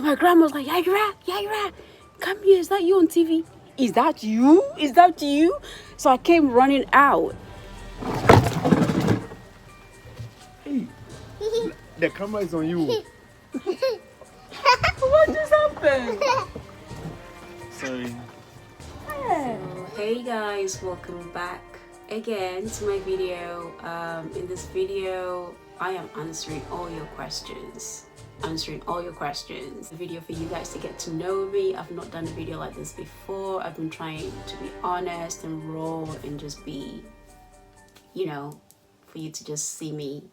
So my grandma was like, Yayra, come here. Is that you on TV? Is that you? Is that you? So I came running out. Hey, the camera is on you. What just happened? Sorry. So, hey guys, welcome back again to my video. In this video, I am answering all your questions. A video for you guys to get to know me. I've not done a video like this before. I've been trying to be honest and raw and just be, for you to just see me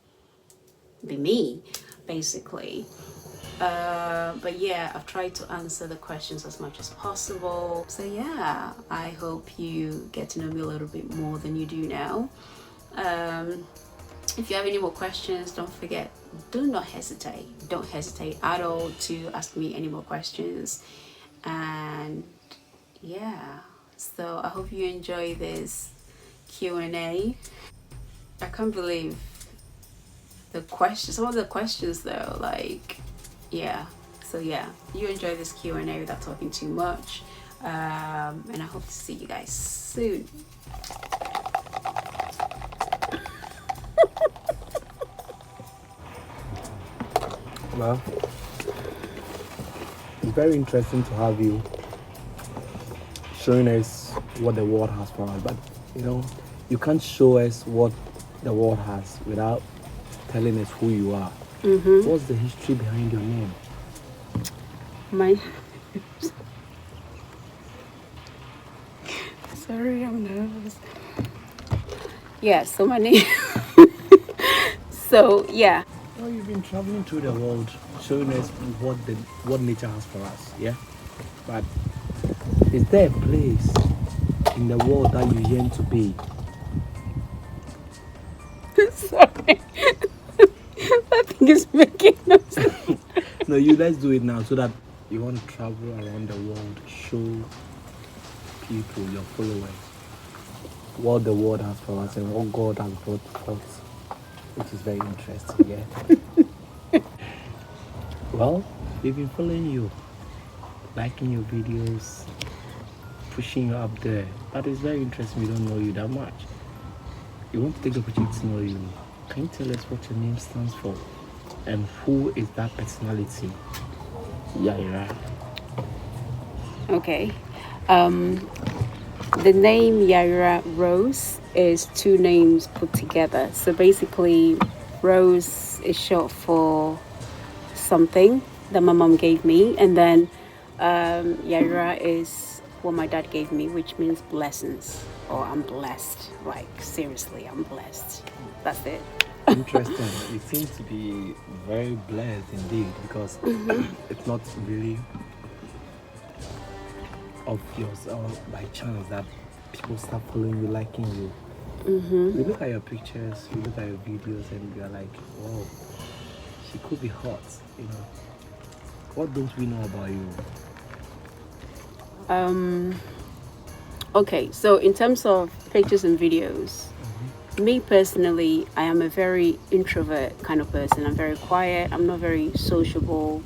be me, basically. But yeah, I've tried to answer the questions as much as possible. So yeah, I hope you get to know me a little bit more than you do now. If you have any more questions, don't hesitate at all to ask me any more questions. And yeah, so I hope you enjoy this Q&A. I can't believe some of the questions though, yeah. So yeah, you enjoy this Q&A without talking too much, and I hope to see you guys soon. Well, it's very interesting to have you showing us what the world has for us, but you can't show us what the world has without telling us who you are. What's the history behind your name? Sorry, I'm nervous. Yeah, so my name so yeah. Well, you've been traveling through the world showing us what nature has for us, yeah? But is there a place in the world that you yearn to be? Sorry. That thing is making no sense. No, let's do it now so that you want to travel around the world, show people, your followers, what the world has for us and what God has brought forth, which is very interesting, yeah? Well, we've been following you, liking your videos, pushing you up there. That is very interesting. We don't know you that much. We want to take the opportunity to know you. Can you tell us what your name stands for? And who is that personality? Yayra. Okay. The name YayraRose is two names put together. So basically, Rose is short for something that my mom gave me, and then Yayra is what my dad gave me, which means blessings, or I'm blessed. Like, seriously, I'm blessed. That's it. Interesting. You seem to be very blessed indeed, because it's not really obvious or by chance that people start following you, liking you. We look at your pictures, we look at your videos, and we are like, wow, she could be hot, What don't we know about you? Okay, so in terms of pictures and videos, me personally, I am a very introvert kind of person. I'm very quiet. I'm not very sociable.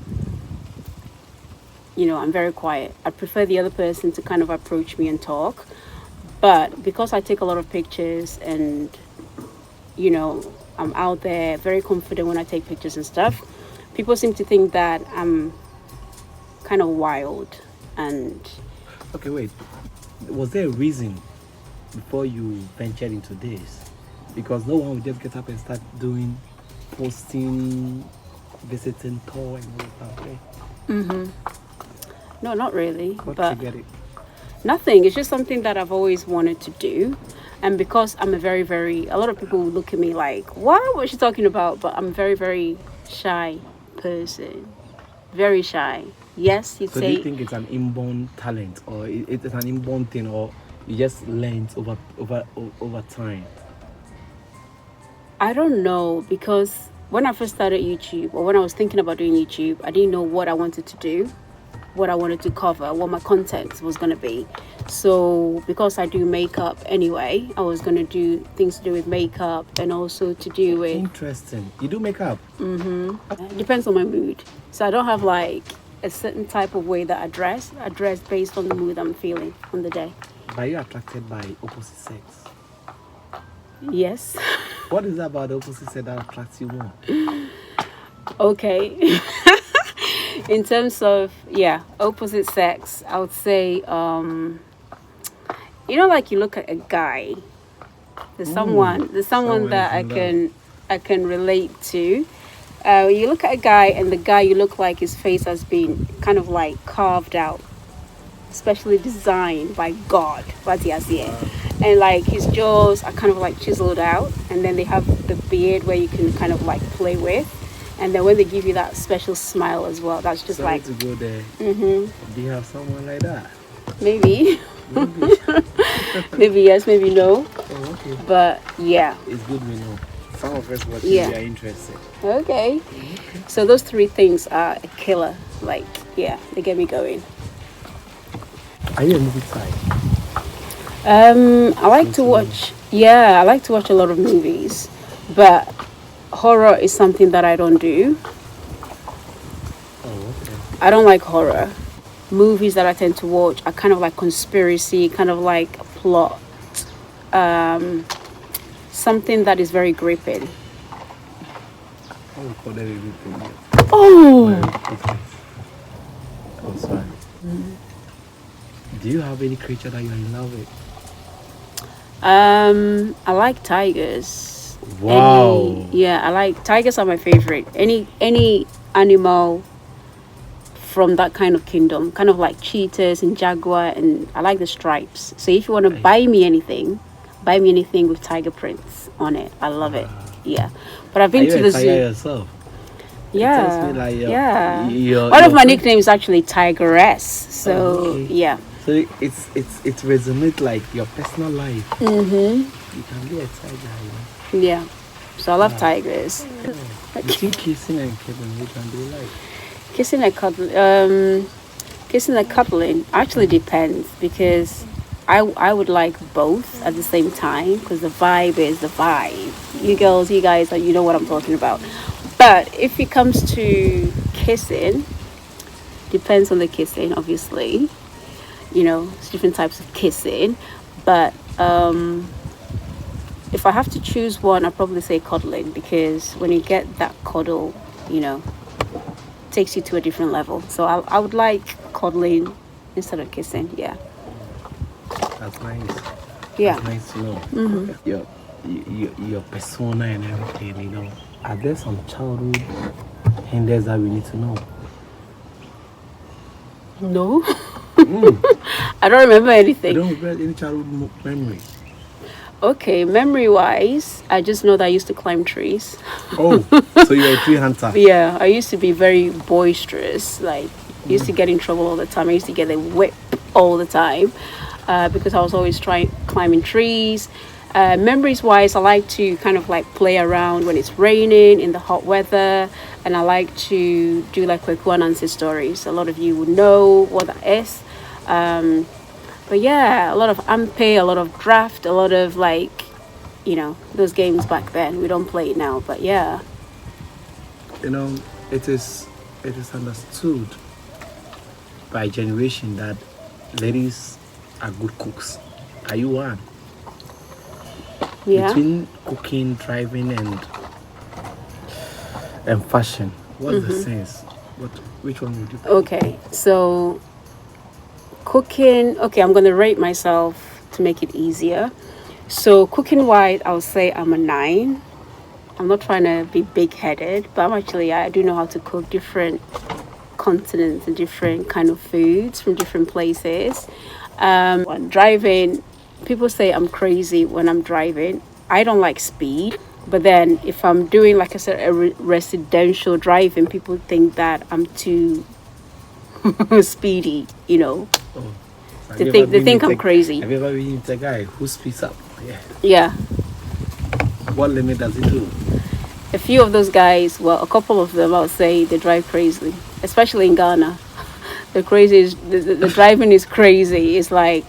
I'm very quiet. I prefer the other person to kind of approach me and talk. But because I take a lot of pictures and, I'm out there very confident when I take pictures and stuff, people seem to think that I'm kind of wild and... Okay, wait. Was there a reason before you ventured into this? Because no one would just get up and start posting, visiting tour and all that, right? No, not really. What but triggered it? Nothing. It's just something that I've always wanted to do. And because I'm a lot of people look at me like, what was she talking about? But I'm a very, very shy person. Very shy. Yes, you'd say... So do you think it's an inborn talent, or it's an inborn thing, or you just learned over time? I don't know, because when I first started YouTube, or when I was thinking about doing YouTube, I didn't know what I wanted to do, what I wanted to cover, what my content was going to be. So because I do makeup anyway, I was going to do things to do with makeup and also to do with... Interesting. You do makeup? It depends on my mood. So I don't have like a certain type of way that I dress based on the mood I'm feeling on the day. Are you attracted by opposite sex? Yes. What is it about the opposite sex that attracts you more? Okay. In terms of opposite sex, I would say like you look at a guy, there's someone that I can relate to. You look at a guy, and the guy, you look like his face has been kind of like carved out, specially designed by God, and like his jaws are kind of like chiseled out, and then they have the beard where you can kind of like play with, and then when they give you that special smile as well, that's just Sorry like to go there. Mm-hmm. Do you have someone like that? Maybe. Maybe. Maybe yes, maybe no. Oh, okay. But yeah. It's good we know. Some of us watching are interested. Okay. So those three things are a killer. Like, yeah, they get me going. Are you a movie type? I like to watch a lot of movies, but horror is something that I don't do. Oh, okay. I don't like horror. Movies that I tend to watch are kind of like conspiracy, kind of like a plot, something that is very gripping. Oh! Oh, sorry. Mm-hmm. Do you have any creature that you're in love with? I like tigers. Wow. I like tigers are my favorite. Any animal from that kind of kingdom, kind of like cheetahs and jaguar, and I like the stripes. So if you want to buy me anything with tiger prints on it. I love it. Yeah. But I've been to the zoo. Yourself? Yeah. Like One of my nicknames is actually Tigress. So yeah. So it resonates like your personal life. Mm-hmm. You can be a tiger, Yeah. So I love tigers. Between kissing and cuddling, which one do you like? Kissing and cuddling actually depends, because I would like both at the same time, because the vibe is the vibe. You girls, you guys, you know what I'm talking about. But if it comes to kissing, depends on the kissing, obviously. It's different types of kissing. But if I have to choose one, I'd probably say cuddling, because when you get that cuddle, takes you to a different level. So I would like cuddling instead of kissing. Yeah. That's nice. Yeah. That's nice to know. Mm-hmm. Your persona and everything. Are there some childhood hinders that we need to know? No. I don't remember anything. You don't remember any childhood memory? Okay, memory-wise, I just know that I used to climb trees. Oh, so you're a tree hunter? Yeah, I used to be very boisterous. Like, used to get in trouble all the time. I used to get a whip all the time because I was always climbing trees. Memories-wise, I like to kind of like play around when it's raining in the hot weather, and I like to do like Kwekuanansi stories. A lot of you would know what that is. But yeah, a lot of Ampe, a lot of draft, a lot of like, those games back then. We don't play it now, but yeah. It is understood by generation that ladies are good cooks. Are you one? Yeah. Between cooking, driving, and fashion, what's the sense? Which one would you pick? Okay, so cooking. Okay, I'm gonna rate myself to make it easier. So cooking wise, I would say I'm a 9. I'm not trying to be big-headed, but I do know how to cook different continents and different kind of foods from different places. When driving, people say I'm crazy when I'm driving. I don't like speed, but then if I'm doing, like I said, a residential driving, people think that I'm too speedy, Oh. So they think I'm crazy. Have you ever been with a guy who speeds up? Yeah. What limit does it do? A few of those guys, well, a couple of them, I would say they drive crazy, especially in Ghana. The driving is crazy. It's like,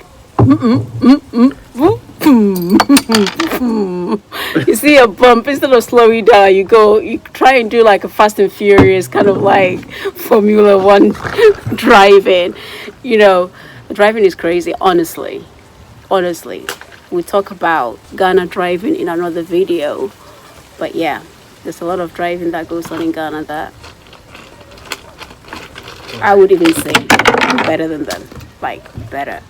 You see a bump, instead of slowing down, you try and do like a Fast and Furious kind of like Formula One driving. You know, driving is crazy, honestly. Honestly, we talk about Ghana driving in another video, but yeah, there's a lot of driving that goes on in Ghana that I would even say I'm better than them, like better.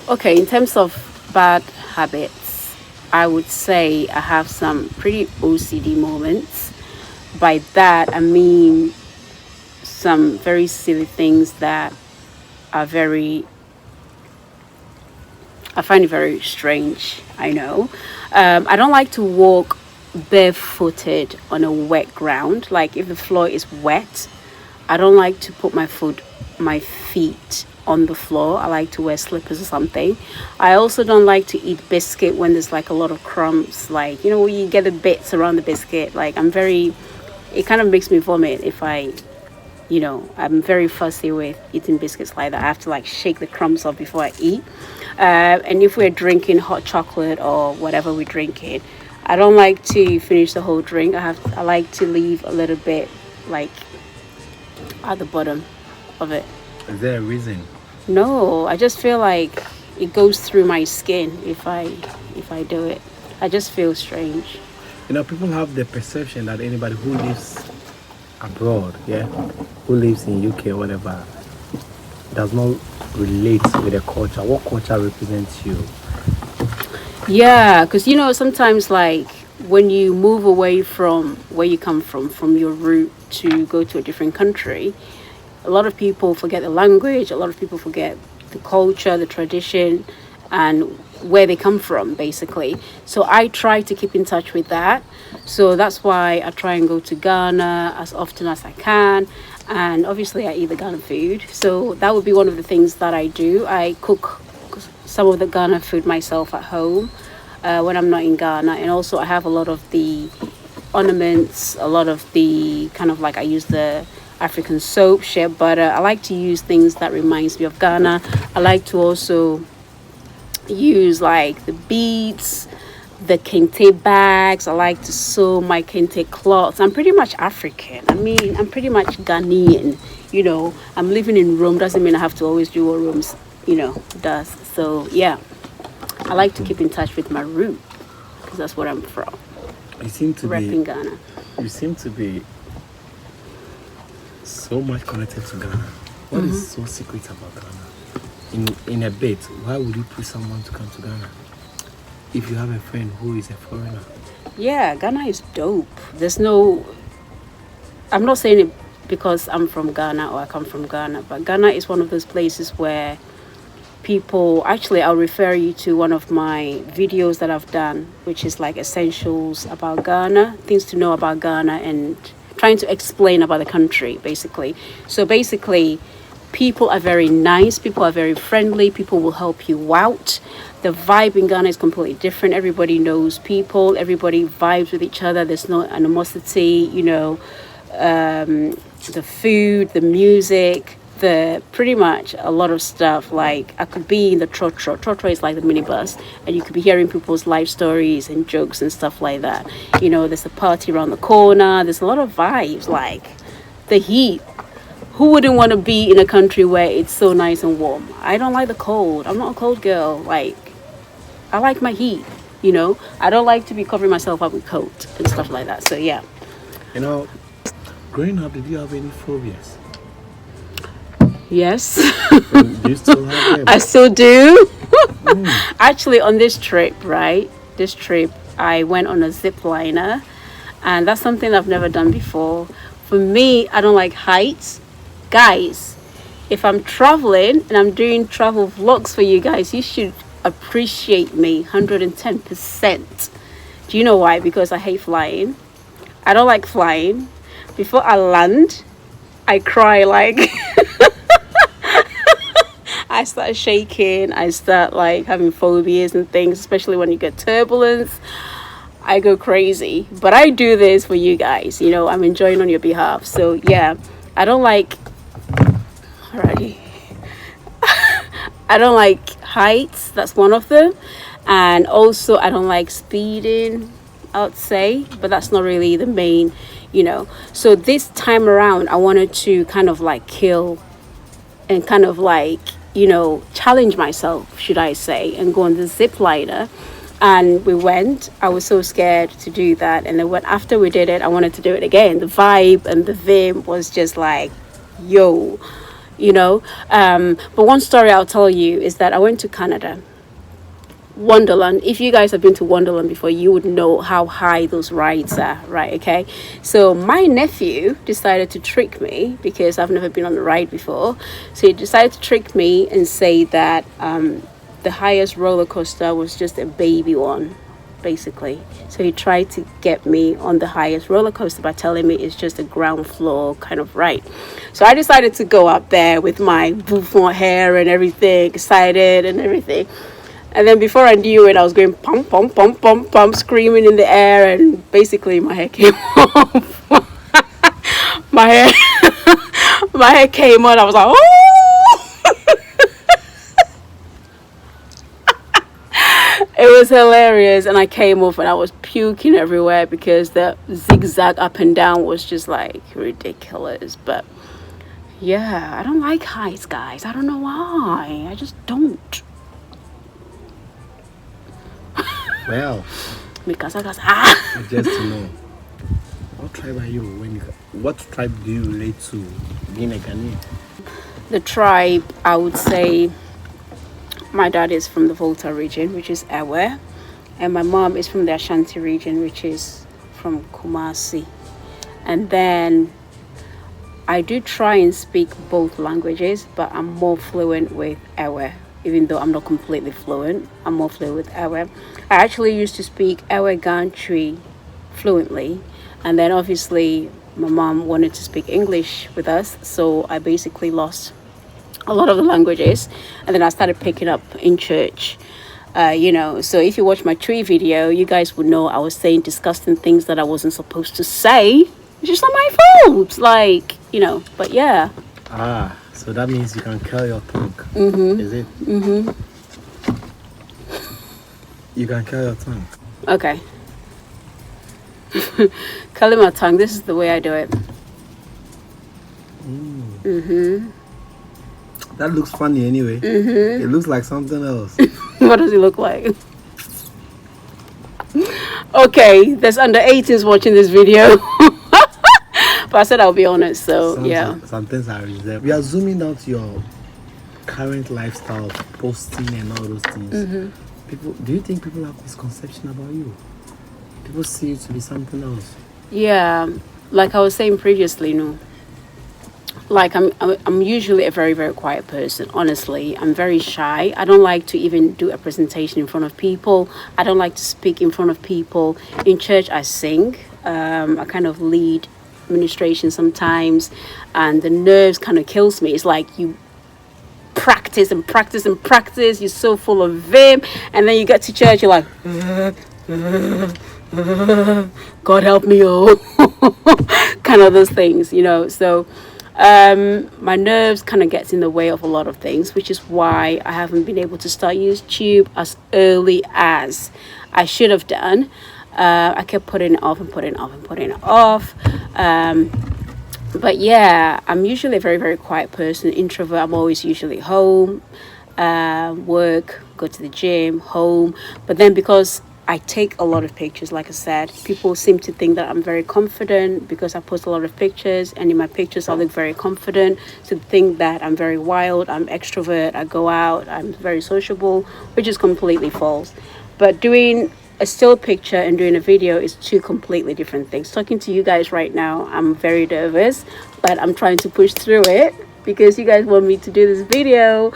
Okay, in terms of bad habits, I would say I have some pretty OCD moments. By that, I mean some very silly things that are I find it very strange. I know. I don't like to walk barefooted on a wet ground. Like if the floor is wet, I don't like to put my feet on the floor. I like to wear slippers or something. I also don't like to eat biscuit when there's like a lot of crumbs. Like, you know, you get the bits around the biscuit. Like it kind of makes me vomit if I'm very fussy with eating biscuits like that. I have to like shake the crumbs off before I eat. And if we're drinking hot chocolate or whatever we're drinking, I don't like to finish the whole drink. I like to leave a little bit like at the bottom of it. Is there a reason? No, I just feel like it goes through my skin if I do it. I just feel strange. You know, people have the perception that anybody who lives abroad, yeah, who lives in UK or whatever, does not relate with the culture. What culture represents you? Yeah, because sometimes like when you move away from where you come from your root to go to a different country, a lot of people forget the language, a lot of people forget the culture, the tradition, and where they come from, basically. So I try to keep in touch with that. So that's why I try and go to Ghana as often as I can. And obviously I eat the Ghana food. So that would be one of the things that I do. I cook some of the Ghana food myself at home when I'm not in Ghana. And also I have a lot of the ornaments, a lot of the kind of like, I use the African soap, shea butter. I like to use things that reminds me of Ghana. I like to also use like the beads, the kente bags. I like to sew my kente cloths. I'm pretty much African. I mean, I'm pretty much Ghanaian. I'm living in Rome. Doesn't mean I have to always do what Rome does. So yeah, I like to keep in touch with my root because that's where I'm from. You seem to repping Ghana. You seem to be so much connected to Ghana. What is so secret about Ghana? In a bit, why would you push someone to come to Ghana if you have a friend who is a foreigner? Yeah, Ghana is dope. I'm not saying it because I'm from Ghana or I come from Ghana, but Ghana is one of those places where people, actually I'll refer you to one of my videos that I've done, which is like essentials about Ghana, things to know about Ghana, and trying to explain about the country, basically. So basically, people are very nice, people are very friendly, people will help you out. The vibe in Ghana is completely different. Everybody knows people, everybody vibes with each other. There's no animosity, the food, the music, the pretty much a lot of stuff. Like I could be in the trotro. Trotro is like the minibus, and you could be hearing people's life stories and jokes and stuff like that. There's a party around the corner. There's a lot of vibes, like the heat. Who wouldn't want to be in a country where it's so nice and warm? I don't like the cold. I'm not a cold girl. Like, I like my heat, I don't like to be covering myself up with coat and stuff like that. So yeah. Growing up, did you have any phobias? Yes. Do you still have them? I still do. Actually, on this trip, I went on a zip liner, and that's something I've never done before. For me, I don't like heights. Guys, if I'm traveling and I'm doing travel vlogs for you guys, you should appreciate me 110%. Do you know why? Because I hate flying. I don't like flying. Before I land, I cry like I start shaking. I start like having phobias and things, especially when you get turbulence. I go crazy. But I do this for you guys. I'm enjoying on your behalf. So yeah, I don't like I don't like heights. That's one of them. And also, I don't like speeding, I would say, but that's not really the main, So this time around, I wanted to kind of like kill and kind of like, challenge myself, should I say, and go on the zip liner. And we went. I was so scared to do that. And then after we did it, I wanted to do it again. The vibe and the vim was just like, yo, But one story I'll tell you is that I went to Canada. Wonderland. If you guys have been to Wonderland before, you would know how high those rides are, right? Okay. So my nephew decided to trick me because I've never been on a ride before. So he decided to trick me and say that the highest roller coaster was just a baby one, basically. So he tried to get me on the highest roller coaster by telling me it's just a ground floor kind of ride. So I decided to go up there with my bouffant hair and everything, excited and everything. And then before I knew it, I was going pump, pump, pump, pump, pump, screaming in the air, and basically my hair came off. my hair, my hair came on. I was like, oh! It was hilarious, and I came off, and I was puking everywhere because the zigzag up and down was just like ridiculous. But yeah, I don't like heights, guys. I don't know why. I just don't. Well, Because just to know, what tribe are you? What tribe do you relate to being a Ghanaian? The tribe, I would say, my dad is from the Volta region, which is Ewe, and my mom is from the Ashanti region, which is from Kumasi. And then I do try and speak both languages, but I'm more fluent with Ewe. Even though I'm not completely fluent, I'm more fluent with Ewe. I actually used to speak Ewe Gantry fluently, and then obviously my mom wanted to speak English with us, so I basically lost a lot of the languages, and then I started picking up in church. So if you watch my tree video, you guys would know I was saying disgusting things that I wasn't supposed to say. It's just not my fault, but yeah. So that means you can curl your tongue. Is it? You can curl your tongue. Okay. Curling my tongue. This is the way I do it. That looks funny anyway. It looks like something else. What does it look like? Okay, there's under 18s watching this video. But I said I'll be honest, so yeah. Some things are reserved. We are zooming down to your current lifestyle, posting and all those things. Do you think people have misconception about you? People see you to be something else. Yeah, like I was saying previously, no. Like I'm usually a very, very quiet person. Honestly, I'm very shy. I don't like to even do a presentation in front of people. I don't like to speak in front of people. In church, I sing. I kind of lead administration sometimes, and the nerves kind of kills me. It's like you practice and practice and practice. You're so full of vim, and then you get to church, you're like, God help me, oh, kind of those things, So my nerves kind of gets in the way of a lot of things, which is why I haven't been able to start YouTube as early as I should have done. I kept putting it off and putting it off and putting it off. But yeah, I'm usually a very, very quiet person, introvert. I'm always usually home, work, go to the gym, home. But then because I take a lot of pictures, like I said, people seem to think that I'm very confident because I post a lot of pictures, and in my pictures I look very confident. So they think that I'm very wild, I'm extrovert, I go out, I'm very sociable, which is completely false. But doing a still picture and doing a video is two completely different things. Talking to you guys right now, I'm very nervous, but I'm trying to push through it because you guys want me to do this video.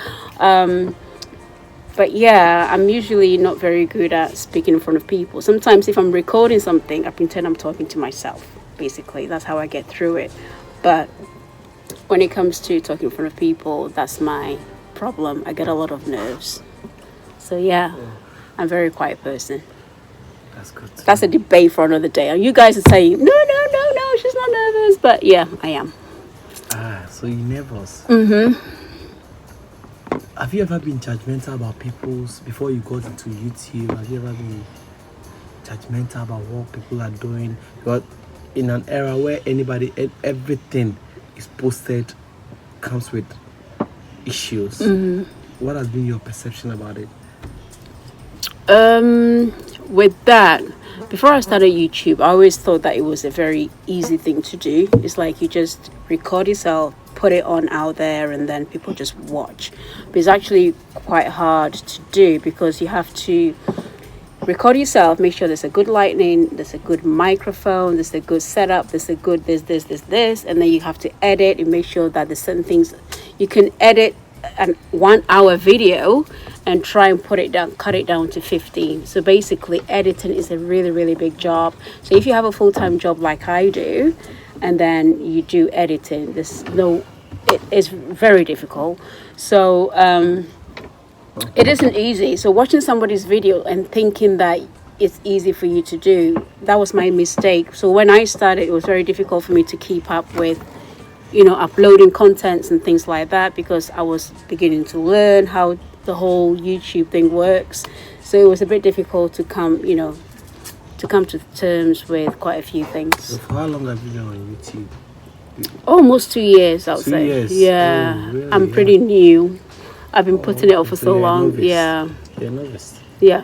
But yeah, I'm usually not very good at speaking in front of people. Sometimes if I'm recording something, I pretend I'm talking to myself. Basically, that's how I get through it. But when it comes to talking in front of people, that's my problem. I get a lot of nerves. So yeah, I'm a very quiet person. That's good. That's a debate for another day. And you guys are saying, no, she's not nervous. But yeah, I am. So you're nervous? have you ever been judgmental about people's before you got into YouTube? Have you ever been judgmental about what people are doing? But in an era where everything is posted comes with issues. What has been your perception about it? With that, before I started YouTube, I always thought that it was a very easy thing to do. It's like you just record yourself, put it on out there, and then people just watch. But it's actually quite hard to do because you have to record yourself, make sure there's a good lighting, there's a good microphone, there's a good setup, there's a good this, and then you have to edit and make sure that there's certain things you can edit an 1 hour video and try and put it down, cut it down to 15. So basically editing is a really, really big job. So if you have a full-time job like I do, and then you do editing, it is very difficult. So it isn't easy. So watching somebody's video and thinking that it's easy for you to do, that was my mistake. So when I started, it was very difficult for me to keep up with, uploading contents and things like that, because I was beginning to learn how the whole YouTube thing works. So it was a bit difficult to come to terms with quite a few things. So for how long have you been on YouTube? Almost 2 years, I'll 2 say. years? Yeah, Oh, really? I'm pretty new. I've been putting it up for so you're a long. novice. Yeah, You're a novice. yeah,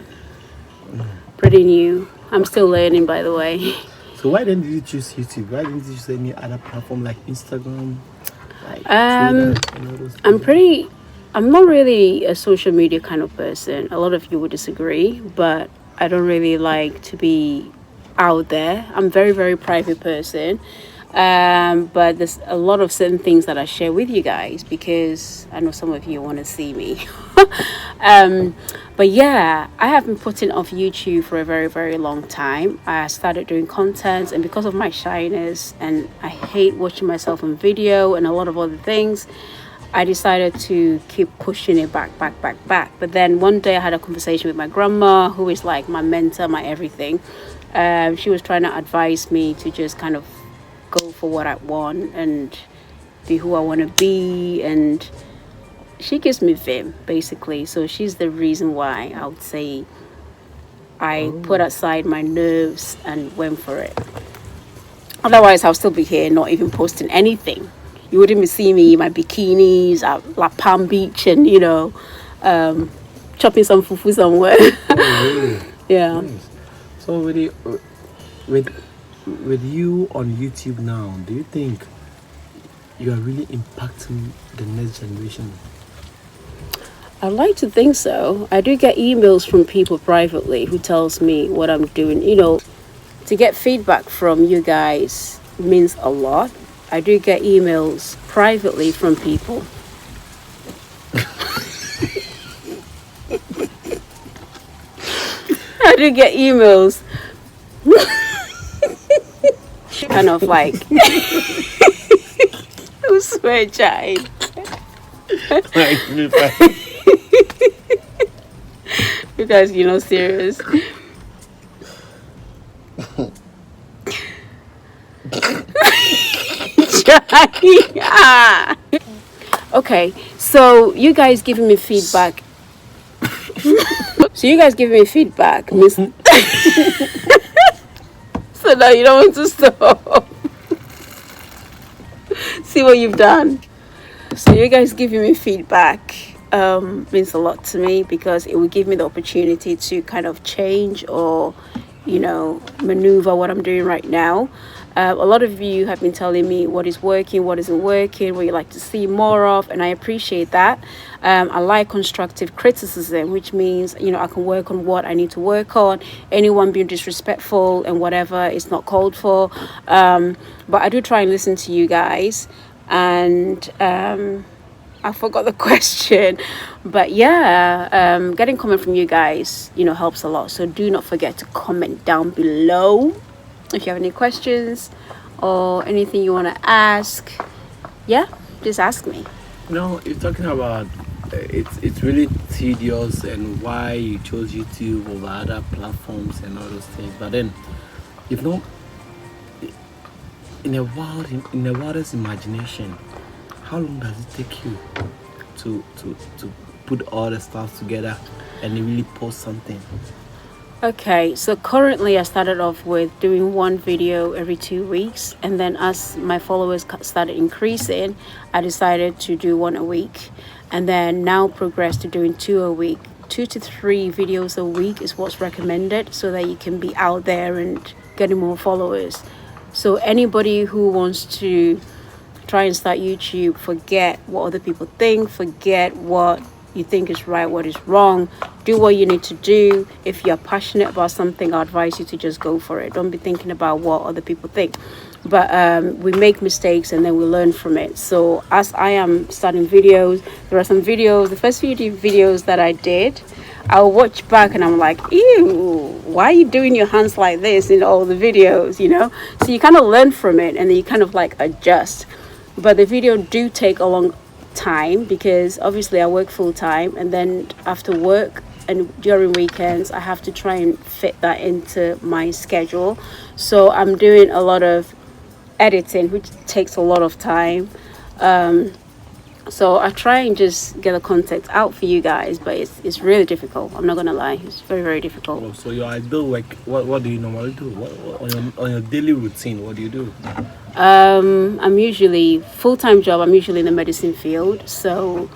pretty new. I'm still learning, by the way. So why didn't you choose YouTube? Why didn't you choose any other platform like Instagram, like Twitter, those things? I'm not really a social media kind of person. A lot of you would disagree, but I don't really like to be out there. I'm a very, very private person. But there's a lot of certain things that I share with you guys because I know some of you want to see me. But yeah, I have been putting off YouTube for a very, very long time. I started doing content, and because of my shyness and I hate watching myself on video and a lot of other things, I decided to keep pushing it back. But then one day I had a conversation with my grandma, who is like my mentor, my everything. She was trying to advise me to just kind of go for what I want and be who I want to be, and she gives me vim basically. So she's the reason why I would say I put aside my nerves and went for it. Otherwise I'll still be here not even posting anything. You wouldn't be seeing me in my bikinis at La Palm Beach and chopping some fufu somewhere. Oh, really? Yeah. Nice. So with you on YouTube now, do you think you are really impacting the next generation? I'd like to think so. I do get emails from people privately who tells me what I'm doing. To get feedback from you guys means a lot. I do get emails privately from people. I do get emails. Kind of like, I swear, child. You guys, serious. Okay, so you guys giving me feedback. Means so now you don't want to stop. See what you've done. So you guys giving me feedback means a lot to me, because it will give me the opportunity to kind of change or maneuver what I'm doing right now. A lot of you have been telling me what is working, what isn't working, what you like to see more of, and I appreciate that. I like constructive criticism, which means I can work on what I need to work on. Anyone being disrespectful and whatever is not called for, but I do try and listen to you guys. And I forgot the question, but yeah, getting comment from you guys helps a lot. So do not forget to comment down below if you have any questions or anything you want to ask. Yeah, just ask me. You're talking about it's really tedious and why you chose YouTube over other platforms and all those things. But then, in a wildest imagination, how long does it take you to put all the stuff together and you really post something? Okay, so currently I started off with doing one video every 2 weeks, and then as my followers started increasing, I decided to do one a week, and then now progressed to doing two a week. 2 to 3 videos a week is what's recommended so that you can be out there and getting more followers. So anybody who wants to try and start YouTube, forget what other people think, forget what you think is right, what is wrong. Do what you need to do. If you're passionate about something, I advise you to just go for it. Don't be thinking about what other people think. But we make mistakes and then we learn from it. So as I am starting videos, there are some videos, the first few videos that I did, I'll watch back and I'm like, ew, why are you doing your hands like this in all the videos, you know? So you kind of learn from it and then you kind of like adjust. But the video do take a long time because obviously I work full-time, and then after work and during weekends I have to try and fit that into my schedule. So I'm doing a lot of editing, which takes a lot of time. So I try and just get the content out for you guys, but it's really difficult. I'm not gonna lie, it's very, very difficult. Oh, so your ideal work, what do you normally do? What on your daily routine, what do you do? I'm usually full-time job. I'm usually in the medicine field. So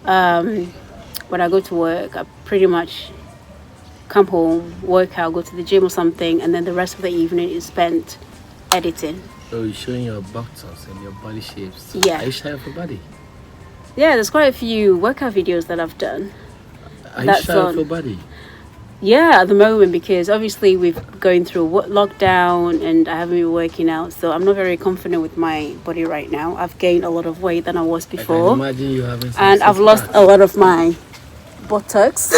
when I go to work, I pretty much come home, work out, go to the gym or something, and then the rest of the evening is spent editing. So you're showing your buttocks and your body shapes. Yeah. Are you shy of your body? Yeah, there's quite a few workout videos that I've done. Are you shy of your body? Yeah, at the moment, because obviously we're going through lockdown and I haven't been working out, so I'm not very confident with my body right now. I've gained a lot of weight than I was before. I can imagine you having some and I've lost a lot of my buttocks.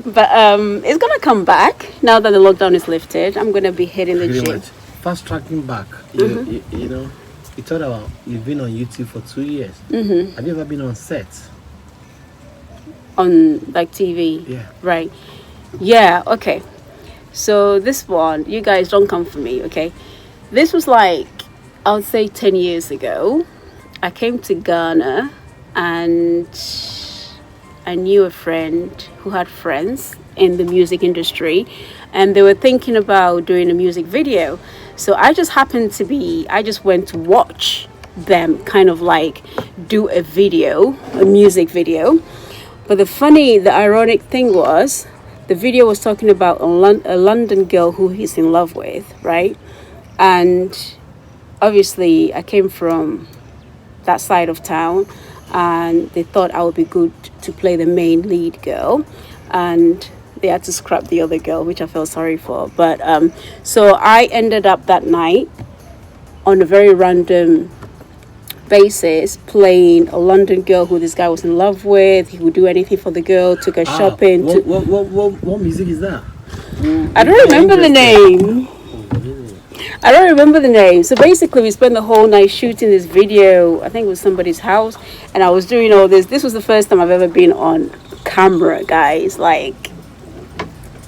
But it's gonna come back now that the lockdown is lifted. I'm gonna be hitting the gym. Fast tracking back. You know, you thought about you've been on YouTube for 2 years. Have you ever been on set? On like TV? Yeah. Right. Yeah, okay. So this one, you guys don't come for me, okay? This was like, I would say 10 years ago. I came to Ghana and I knew a friend who had friends in the music industry, and they were thinking about doing a music video. So I just went to watch them kind of like do a music video. But the ironic thing was, the video was talking about a London girl who he's in love with, right? And obviously I came from that side of town, and they thought I would be good to play the main lead girl, and they had to scrap the other girl, which I felt sorry for. But so I ended up that night on a very random basis playing a London girl who this guy was in love with. He would do anything for the girl, took her shopping. What music is that? I don't remember the name. I don't remember the name. So basically we spent the whole night shooting this video. I think it was somebody's house, and I was doing all this. This was the first time I've ever been on camera, guys, like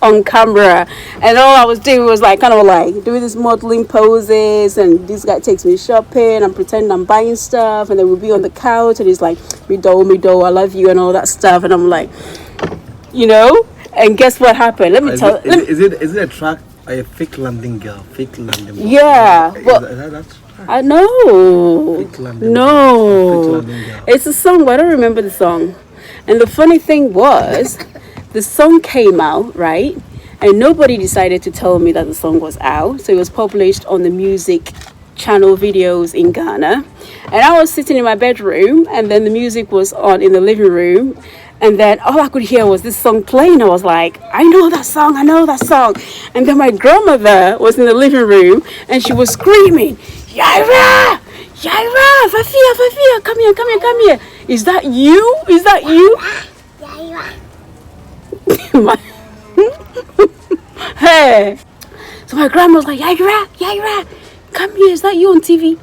on camera, and all I was doing was like kind of like doing this modeling poses, and this guy takes me shopping and pretend I'm buying stuff, and then we'll be on the couch and he's like, me do, I love you and all that stuff, and I'm like, you know. And guess what happened? Let me tell. Is it a track? A fake London girl, Yeah, well, that's I know. Fake London No, girl. it's a song, but I don't remember the song. And the funny thing was, the song came out, right? And nobody decided to tell me that the song was out. So it was published on the music channel videos in Ghana. And I was sitting in my bedroom, and then the music was on in the living room. And then all I could hear was this song playing. I was like, I know that song. And then my grandmother was in the living room, and she was screaming, Yayra, Fafia, come here. Is that you? Hey. So my grandma was like, Yayra, come here. Is that you on TV?